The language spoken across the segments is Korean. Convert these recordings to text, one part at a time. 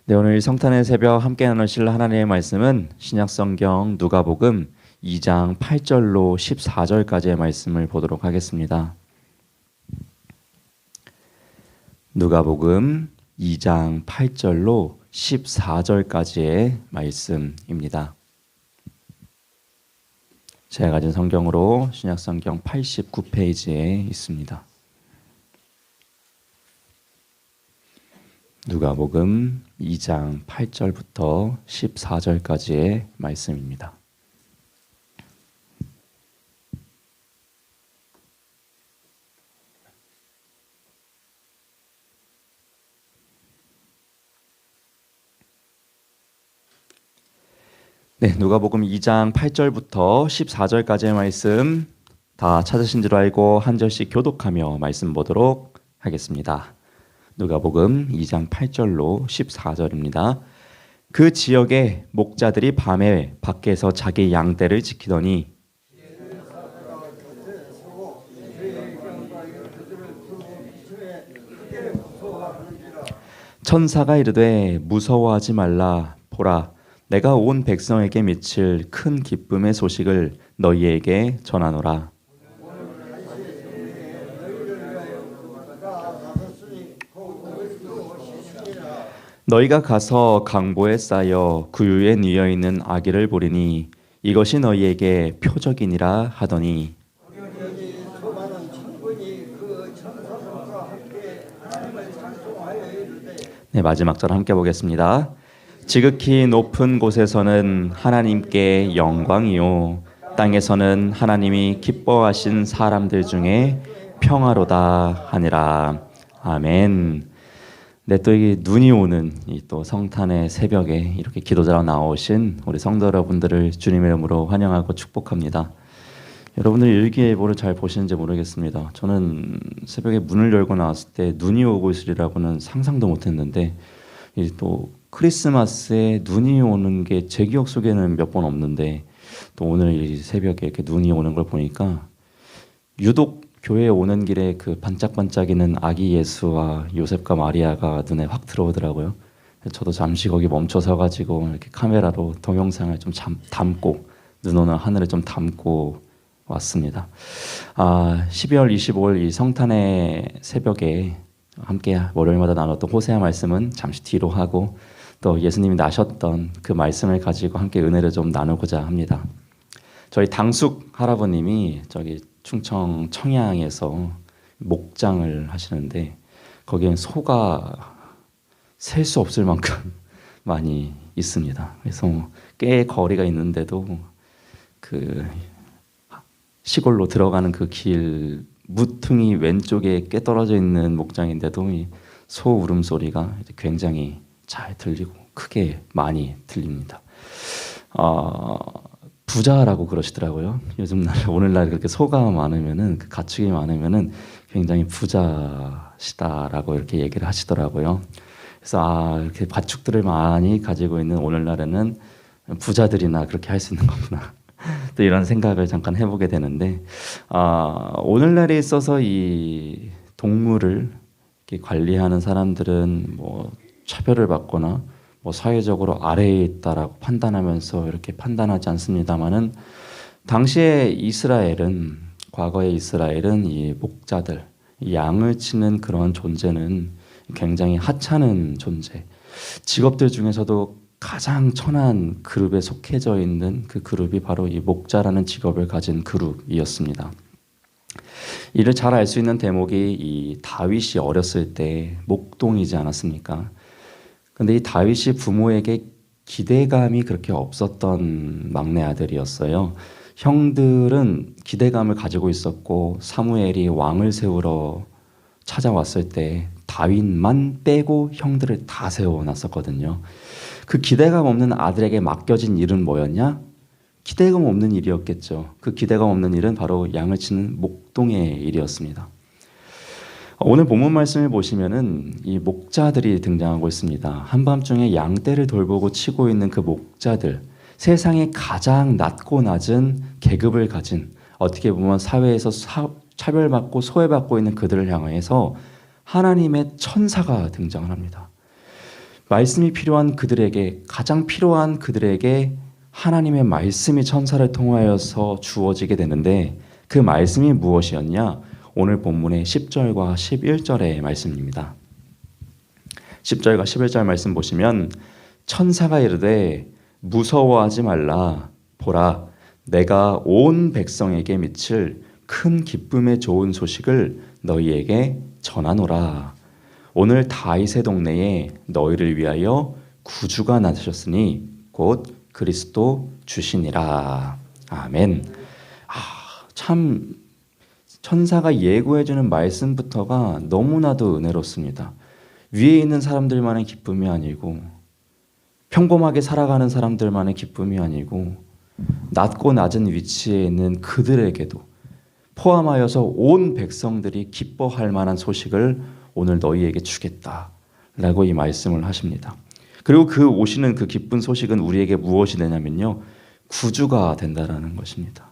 네, 오늘 성탄의 새벽 함께 나누실 하나님의 말씀은 신약성경 누가복음 2장 8절로 14절까지의 말씀을 보도록 하겠습니다. 누가복음 2장 8절로 14절까지의 말씀입니다. 제가 가진 성경으로 신약성경 89페이지에 있습니다. 누가복음 2장 8절부터 14절까지의 말씀입니다. 네, 누가복음 2장 8절부터 14절까지의 말씀 다 찾으신 줄 알고 한 절씩 교독하며 말씀 보도록 하겠습니다. 누가복음 2장 8절로 14절입니다. 그 지역에 목자들이 밤에 밖에서 자기 양떼를 지키더니 천사가 이르되 무서워하지 말라. 보라, 내가 온 백성에게 미칠 큰 기쁨의 소식을 너희에게 전하노라. 너희가 가서 강보에 쌓여 구유에 뉘어 있는 아기를 보리니 이것이 너희에게 표적이니라 하더니 네, 마지막 절 함께 보겠습니다. 지극히 높은 곳에서는 하나님께 영광이요 땅에서는 하나님이 기뻐하신 사람들 중에 평화로다 하니라. 아멘. 네, 또 이 눈이 오는 이 또 성탄의 새벽에 이렇게 기도자로 나오신 우리 성도 여러분들을 주님의 이름으로 환영하고 축복합니다. 여러분들 일기예보를 잘 보시는지 모르겠습니다. 저는 새벽에 문을 열고 나왔을 때 눈이 오고 있으리라고는 상상도 못했는데 이 또 크리스마스에 눈이 오는 게 제 기억 속에는 몇 번 없는데 또 오늘 이 새벽에 이렇게 눈이 오는 걸 보니까 유독 교회에 오는 길에 그 반짝반짝이는 아기 예수와 요셉과 마리아가 눈에 확 들어오더라고요. 저도 잠시 거기 멈춰 서가지고 이렇게 카메라로 동영상을 좀 담고 눈 오는 하늘을 좀 담고 왔습니다. 12월 25일 이 성탄의 새벽에 함께 월요일마다 나눴던 호세아 말씀은 잠시 뒤로 하고 또 예수님이 나셨던 그 말씀을 가지고 함께 은혜를 좀 나누고자 합니다. 저희 당숙 할아버님이 저기 충청 청양에서 목장을 하시는데 거기엔 소가 셀 수 없을 만큼 많이 있습니다. 그래서 꽤 거리가 있는데도 그 시골로 들어가는 그 길 무퉁이 왼쪽에 꽤 떨어져 있는 목장인데도 이 소 울음소리가 굉장히 잘 들리고 크게 많이 들립니다. 부자라고 그러시더라고요. 요즘 날 오늘날 그렇게 소가 많으면은 그 가축이 많으면은 굉장히 부자시다라고 이렇게 얘기를 하시더라고요. 그래서 이렇게 가축들을 많이 가지고 있는 오늘날에는 부자들이나 그렇게 할 수 있는 거구나. 또 이런 생각을 잠깐 해보게 되는데 오늘날에 있어서 이 동물을 이렇게 관리하는 사람들은 뭐 차별을 받거나 뭐 사회적으로 아래에 있다라고 판단하면서 이렇게 판단하지 않습니다만은 당시에 이스라엘은 과거의 이스라엘은 이 목자들 양을 치는 그런 존재는 굉장히 하찮은 존재, 직업들 중에서도 가장 천한 그룹에 속해져 있는 그 그룹이 바로 이 목자라는 직업을 가진 그룹이었습니다. 이를 잘 알 수 있는 대목이 이 다윗이 어렸을 때 목동이지 않았습니까? 근데 이 다윗이 부모에게 기대감이 그렇게 없었던 막내 아들이었어요. 형들은 기대감을 가지고 있었고 사무엘이 왕을 세우러 찾아왔을 때 다윗만 빼고 형들을 다 세워놨었거든요. 그 기대감 없는 아들에게 맡겨진 일은 뭐였냐? 기대감 없는 일이었겠죠. 그 기대감 없는 일은 바로 양을 치는 목동의 일이었습니다. 오늘 본문 말씀을 보시면은 이 목자들이 등장하고 있습니다. 한밤중에 양떼를 돌보고 치고 있는 그 목자들, 세상에 가장 낮고 낮은 계급을 가진 어떻게 보면 사회에서 차별받고 소외받고 있는 그들을 향해서 하나님의 천사가 등장을 합니다. 말씀이 필요한 그들에게, 가장 필요한 그들에게 하나님의 말씀이 천사를 통하여서 주어지게 되는데 그 말씀이 무엇이었냐? 오늘 본문의 10절과 11절의 말씀입니다. 10절과 11절 말씀 보시면 천사가 이르되 무서워하지 말라. 보라, 내가 온 백성에게 미칠 큰 기쁨의 좋은 소식을 너희에게 전하노라. 오늘 다윗의 동네에 너희를 위하여 구주가 나셨으니 곧 그리스도 주시니라. 아멘. 참 천사가 예고해주는 말씀부터가 너무나도 은혜롭습니다. 위에 있는 사람들만의 기쁨이 아니고 평범하게 살아가는 사람들만의 기쁨이 아니고 낮고 낮은 위치에 있는 그들에게도 포함하여서 온 백성들이 기뻐할 만한 소식을 오늘 너희에게 주겠다라고 이 말씀을 하십니다. 그리고 그 오시는 그 기쁜 소식은 우리에게 무엇이 되냐면요, 구주가 된다라는 것입니다.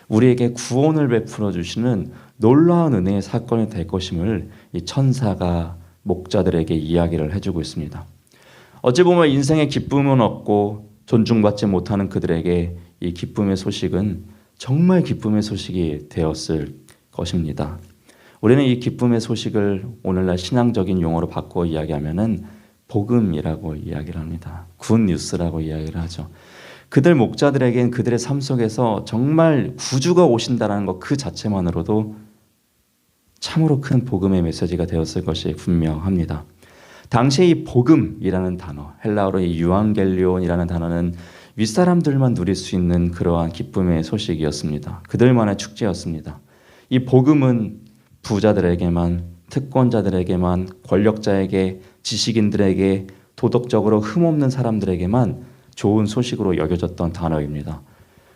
우리에게 구원을 베풀어 주시는 놀라운 은혜의 사건이 될 것임을 이 천사가 목자들에게 이야기를 해주고 있습니다. 어찌 보면 인생의 기쁨은 없고 존중받지 못하는 그들에게 이 기쁨의 소식은 정말 기쁨의 소식이 되었을 것입니다. 우리는 이 기쁨의 소식을 오늘날 신앙적인 용어로 바꿔 이야기하면은 복음이라고 이야기를 합니다. 굿 뉴스라고 이야기를 하죠. 그들 목자들에겐 그들의 삶 속에서 정말 구주가 오신다는 것 그 자체만으로도 참으로 큰 복음의 메시지가 되었을 것이 분명합니다. 당시에 이 복음이라는 단어, 헬라어로 이 유앙겔리온이라는 단어는 윗사람들만 누릴 수 있는 그러한 기쁨의 소식이었습니다. 그들만의 축제였습니다. 이 복음은 부자들에게만, 특권자들에게만, 권력자에게, 지식인들에게, 도덕적으로 흠없는 사람들에게만 좋은 소식으로 여겨졌던 단어입니다.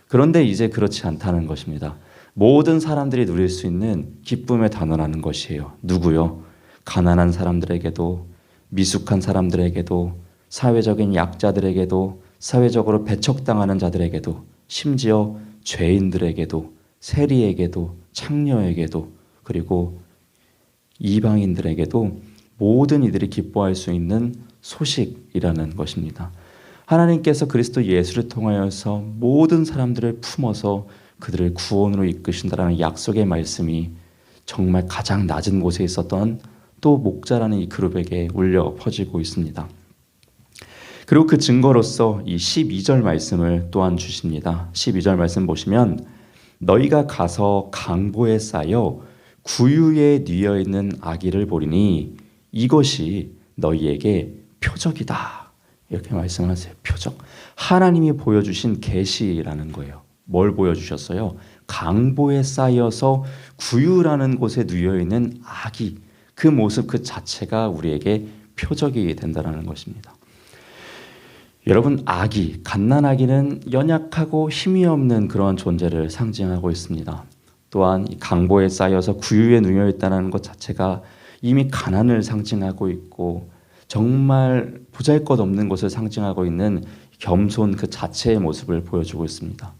그런데 이제 그렇지 않다는 것입니다. 모든 사람들이 누릴 수 있는 기쁨의 단어라는 것이에요. 누구요? 가난한 사람들에게도, 미숙한 사람들에게도, 사회적인 약자들에게도, 사회적으로 배척당하는 자들에게도, 심지어 죄인들에게도, 세리에게도, 창녀에게도, 그리고 이방인들에게도 모든 이들이 기뻐할 수 있는 소식이라는 것입니다. 하나님께서 그리스도 예수를 통하여서 모든 사람들을 품어서 그들을 구원으로 이끄신다라는 약속의 말씀이 정말 가장 낮은 곳에 있었던 또 목자라는 이 그룹에게 울려 퍼지고 있습니다. 그리고 그 증거로서 이 12절 말씀을 또한 주십니다. 12절 말씀 보시면 너희가 가서 강보에 쌓여 구유에 뉘어 있는 아기를 보리니 이것이 너희에게 표적이다. 이렇게 말씀하세요. 표적. 하나님이 보여주신 계시라는 거예요. 뭘 보여주셨어요? 강보에 쌓여서 구유라는 곳에 뉘어 있는 아기, 그 모습 그 자체가 우리에게 표적이 된다는 것입니다. 여러분, 아기, 갓난아기는 연약하고 힘이 없는 그런 존재를 상징하고 있습니다. 또한 강보에 쌓여서 구유에 누워 있다는 것 자체가 이미 가난을 상징하고 있고 정말 보잘것없는 것을 상징하고 있는 겸손 그 자체의 모습을 보여주고 있습니다.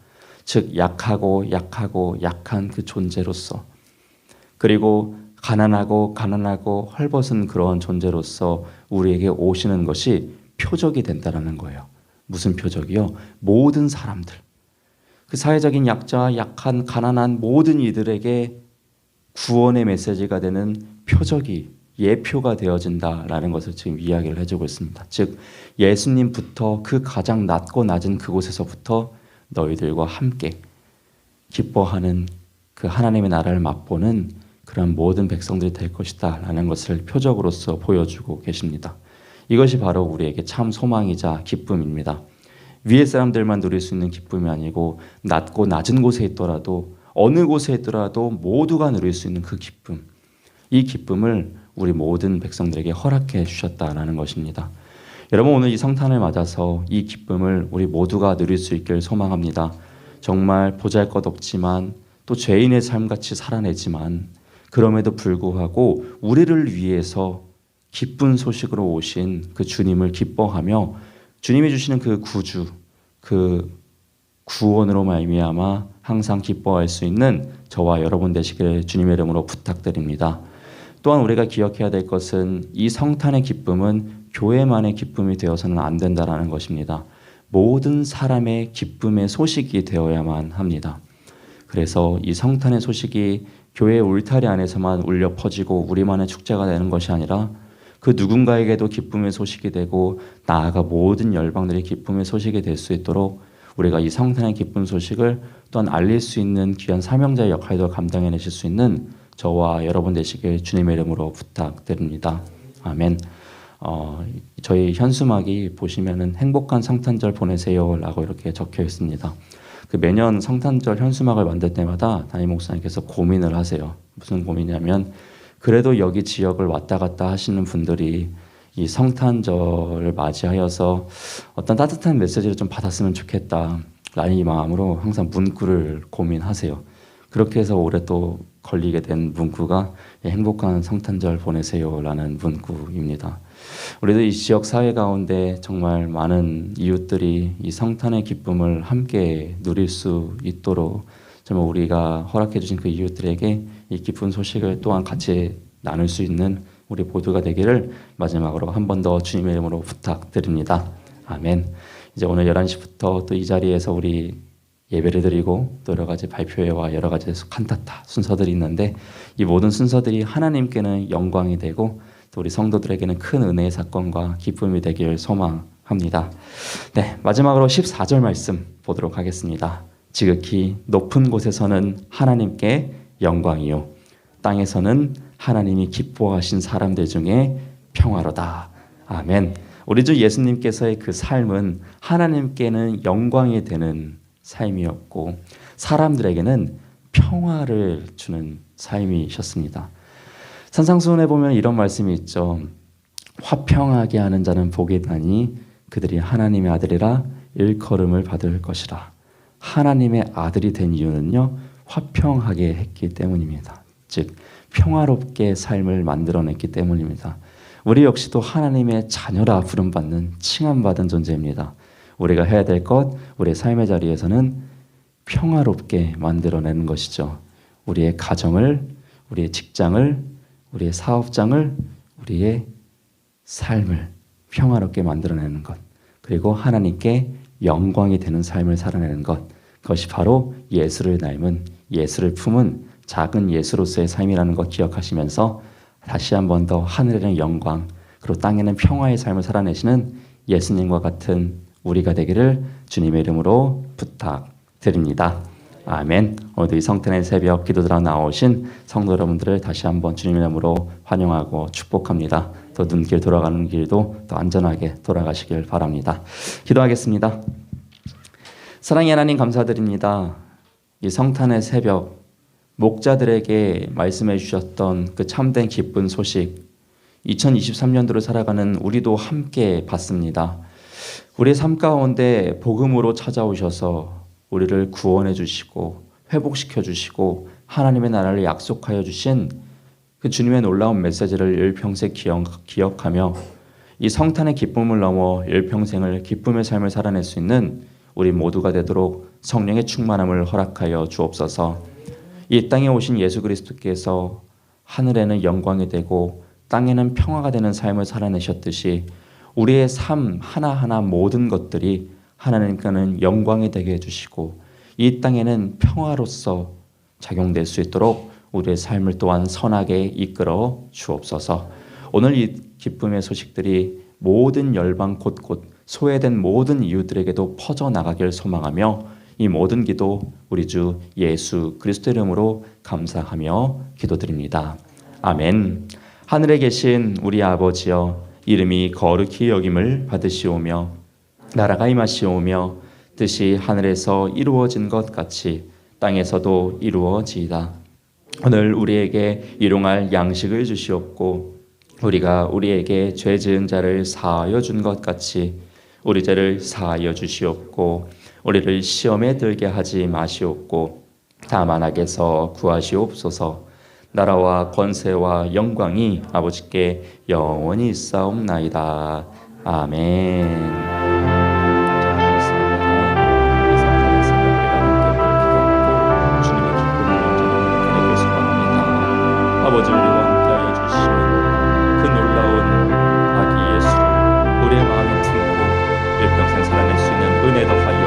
즉 약한 그 존재로서, 그리고 가난하고 헐벗은 그런 존재로서 우리에게 오시는 것이 표적이 된다는 거예요. 무슨 표적이요? 모든 사람들, 그 사회적인 약자, 약한, 가난한 모든 이들에게 구원의 메시지가 되는 표적이, 예표가 되어진다라는 것을 지금 이야기를 해주고 있습니다. 즉 예수님부터 그 가장 낮고 낮은 그곳에서부터 너희들과 함께 기뻐하는 그 하나님의 나라를 맛보는 그런 모든 백성들이 될 것이다 라는 것을 표적으로서 보여주고 계십니다. 이것이 바로 우리에게 참 소망이자 기쁨입니다. 위의 사람들만 누릴 수 있는 기쁨이 아니고 낮고 낮은 곳에 있더라도, 어느 곳에 있더라도 모두가 누릴 수 있는 그 기쁨, 이 기쁨을 우리 모든 백성들에게 허락해 주셨다라는 것입니다. 여러분, 오늘 이 성탄을 맞아서 이 기쁨을 우리 모두가 누릴 수 있길 소망합니다. 정말 보잘것없지만 또 죄인의 삶같이 살아내지만 그럼에도 불구하고 우리를 위해서 기쁜 소식으로 오신 그 주님을 기뻐하며 주님이 주시는 그 구주, 그 구원으로 말미암아 항상 기뻐할 수 있는 저와 여러분 되시길 주님의 이름으로 부탁드립니다. 또한 우리가 기억해야 될 것은 이 성탄의 기쁨은 교회만의 기쁨이 되어서는 안 된다라는 것입니다. 모든 사람의 기쁨의 소식이 되어야만 합니다. 그래서 이 성탄의 소식이 교회 울타리 안에서만 울려 퍼지고 우리만의 축제가 되는 것이 아니라 그 누군가에게도 기쁨의 소식이 되고 나아가 모든 열방들이 기쁨의 소식이 될 수 있도록 우리가 이 성탄의 기쁜 소식을 또한 알릴 수 있는 귀한 사명자의 역할도 감당해내실 수 있는 저와 여러분 되시길 주님의 이름으로 부탁드립니다. 아멘. 저희 현수막이 보시면은 행복한 성탄절 보내세요라고 이렇게 적혀 있습니다. 그 매년 성탄절 현수막을 만들 때마다 담임 목사님께서 고민을 하세요. 무슨 고민이냐면 그래도 여기 지역을 왔다 갔다 하시는 분들이 이 성탄절을 맞이하여서 어떤 따뜻한 메시지를 좀 받았으면 좋겠다 라는 이 마음으로 항상 문구를 고민하세요. 그렇게 해서 올해 또 걸리게 된 문구가 행복한 성탄절 보내세요 라는 문구입니다. 우리도 이 지역 사회 가운데 정말 많은 이웃들이 이 성탄의 기쁨을 함께 누릴 수 있도록 정말 우리가 허락해 주신 그 이웃들에게 이 기쁜 소식을 또한 같이 나눌 수 있는 우리 모두가 되기를 마지막으로 한 번 더 주님의 이름으로 부탁드립니다. 아멘. 이제 오늘 11시부터 또 이 자리에서 우리 예배를 드리고 또 여러 가지 발표회와 여러 가지 칸타타 순서들이 있는데 이 모든 순서들이 하나님께는 영광이 되고 또 우리 성도들에게는 큰 은혜의 사건과 기쁨이 되길 소망합니다. 네, 마지막으로 14절 말씀 보도록 하겠습니다. 지극히 높은 곳에서는 하나님께 영광이요 땅에서는 하나님이 기뻐하신 사람들 중에 평화로다. 아멘. 우리 주 예수님께서의 그 삶은 하나님께는 영광이 되는 삶이었고 사람들에게는 평화를 주는 삶이셨습니다. 산상수훈에 보면 이런 말씀이 있죠. 화평하게 하는 자는 복이 있나니 그들이 하나님의 아들이라 일컬음을 받을 것이라. 하나님의 아들이 된 이유는요, 화평하게 했기 때문입니다. 즉 평화롭게 삶을 만들어냈기 때문입니다. 우리 역시도 하나님의 자녀라 부름받는 칭함받은 존재입니다. 우리가 해야 될 것, 우리의 삶의 자리에서는 평화롭게 만들어내는 것이죠. 우리의 가정을, 우리의 직장을, 우리의 사업장을, 우리의 삶을 평화롭게 만들어내는 것, 그리고 하나님께 영광이 되는 삶을 살아내는 것, 그것이 바로 예수를 닮은, 예수를 품은 작은 예수로서의 삶이라는 것 기억하시면서 다시 한 번 더 하늘에는 영광, 그리고 땅에는 평화의 삶을 살아내시는 예수님과 같은 우리가 되기를 주님의 이름으로 부탁드립니다. 아멘. 오늘도 이 성탄의 새벽 기도드라 나오신 성도 여러분들을 다시 한번 주님의 이름으로 환영하고 축복합니다. 또 눈길 돌아가는 길도 더 안전하게 돌아가시길 바랍니다. 기도하겠습니다. 사랑의 하나님 감사드립니다. 이 성탄의 새벽 목자들에게 말씀해 주셨던 그 참된 기쁜 소식 2023년도를 살아가는 우리도 함께 받습니다. 우리의 삶 가운데 복음으로 찾아오셔서 우리를 구원해 주시고 회복시켜 주시고 하나님의 나라를 약속하여 주신 그 주님의 놀라운 메시지를 일평생 기억하며 이 성탄의 기쁨을 넘어 일평생을 기쁨의 삶을 살아낼 수 있는 우리 모두가 되도록 성령의 충만함을 허락하여 주옵소서. 이 땅에 오신 예수 그리스도께서 하늘에는 영광이 되고 땅에는 평화가 되는 삶을 살아내셨듯이 우리의 삶 하나하나 모든 것들이 하나님께는 영광이 되게 해주시고 이 땅에는 평화로서 작용될 수 있도록 우리의 삶을 또한 선하게 이끌어 주옵소서. 오늘 이 기쁨의 소식들이 모든 열방 곳곳 소외된 모든 이웃들에게도 퍼져나가길 소망하며 이 모든 기도 우리 주 예수 그리스도 이름으로 감사하며 기도드립니다. 아멘. 하늘에 계신 우리 아버지여, 이름이 거룩히 여김을 받으시오며 나라가 임하시오며 뜻이 하늘에서 이루어진 것 같이 땅에서도 이루어지이다. 오늘 우리에게 일용할 양식을 주시옵고 우리가 우리에게 죄 지은 자를 사하여 준 것 같이 우리 죄를 사하여 주시옵고 우리를 시험에 들게 하지 마시옵고 다만 악에서 구하시옵소서. 나라와 권세와 영광이 아버지께 영원히 있사옵나이다. 아멘. 아버지 우리와 함께하여 주시는 그 놀라운 아기 예수를 더